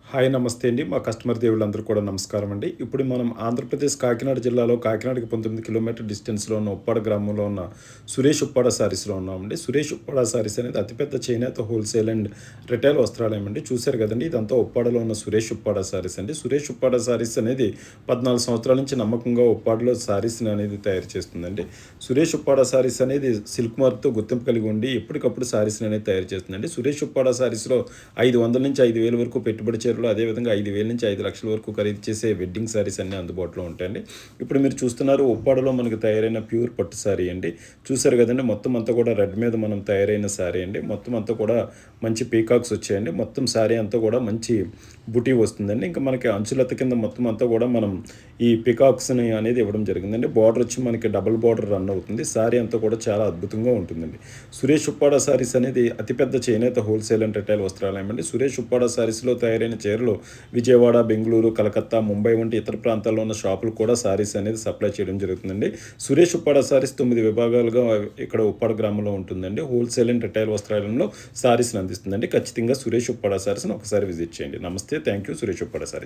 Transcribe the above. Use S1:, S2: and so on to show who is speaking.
S1: Hi నమస్తే అండి. మా కస్టమర్ దేవుళ్ళందరూ కూడా నమస్కారం అండి. ఇప్పుడు మనం ఆంధ్రప్రదేశ్ కాకినాడ జిల్లాలో కాకినాడకి 19 కిలోమీటర్ డిస్టెన్స్‌లో ఉన్న ఉప్పాడ గ్రామంలో ఉన్న సురేష్ ఉప్పాడ సారీస్‌లో ఉన్నామండి. సురేష్ ఉప్పాడ సారీస్ అనేది అతిపెద్ద చేనేత హోల్‌సేల్ అండ్ రిటైల్ వస్త్రాలయం అండి. చూసారు కదండీ! ఇదంతా ఉప్పాడలో ఉన్న సురేష్ ఉప్పాడ సారీస్ అండి. సురేష్ ఉప్పాడ సారీస్ అనేది 14 సంవత్సరాల నుంచి నమ్మకంగా ఉప్పాడలో సారీస్‌ని అనేది తయారు చేస్తుందండి. సురేష్ ఉప్పాడ సారీస్ అనేది సిల్క్ మార్క్‌తో గుర్తింపు కలిగి ఉండి ఎప్పటికప్పుడు సారీస్‌ని అనేది తయారు చేస్తుందండి. సురేష్ ఉప్పాడ సారీస్‌లో 500 నుంచి 5,000 వరకు పెట్టుబడి చీరలు, అదేవిధంగా 5,000 నుంచి 5,00,000 వరకు ఖరీదు చేసే వెడ్డింగ్ సారీస్ అన్నీ అందుబాటులో ఉంటాయండి. ఇప్పుడు మీరు చూస్తున్నారు ఉప్పాడలో మనకు తయారైన ప్యూర్ పట్టు సారీ అండి. చూసారు కదండీ! మొత్తం అంతా కూడా రెడ్ మీద మనం తయారైన సారీ అండి. మొత్తం అంతా కూడా మంచి పీకాక్స్ వచ్చాయండి. మొత్తం సారీ అంతా కూడా మంచి బుటీ వస్తుందండి. ఇంకా మనకి అంచులత కింద మొత్తం అంతా కూడా మనం ఈ పీకాక్స్‌ని అనేది ఇవ్వడం జరిగిందండి. బార్డర్ వచ్చి మనకి డబుల్ బార్డర్ రన్ అవుతుంది. సారీ అంతా కూడా చాలా అద్భుతంగా ఉంటుందండి. సురేష్ ఉప్పాడ సారీస్ అనేది అతిపెద్ద చేనేత హోల్‌సేల్ అండ్ రిటైల్ వస్త్రాలయం అండి. సురేష్ ఉప్పాడ సారీస్‌లో తయారైన చీరలు విజయవాడ, బెంగుళూరు, కలకత్తా, ముంబై వంటి ఇతర ప్రాంతాల్లో ఉన్న షాపులకు కూడా సారీస్ అనేది సప్లై చేయడం జరుగుతుందండి. సురేష్ ఉప్పాడ సారీస్ 9 విభాగాలుగా ఇక్కడ ఉప్పాడ గ్రామంలో ఉంటుందండి. హోల్‌సేల్ అండ్ రిటైల్ వస్త్రాలయంలో సారీస్‌ని అందిస్తుందండి. ఖచ్చితంగా సురేష్ ఉప్పాడ సారీస్‌ని ఒకసారి విజిట్ చేయండి. నమస్తే. Thank you. సురేష్ ఉప్పాడ సారీస్.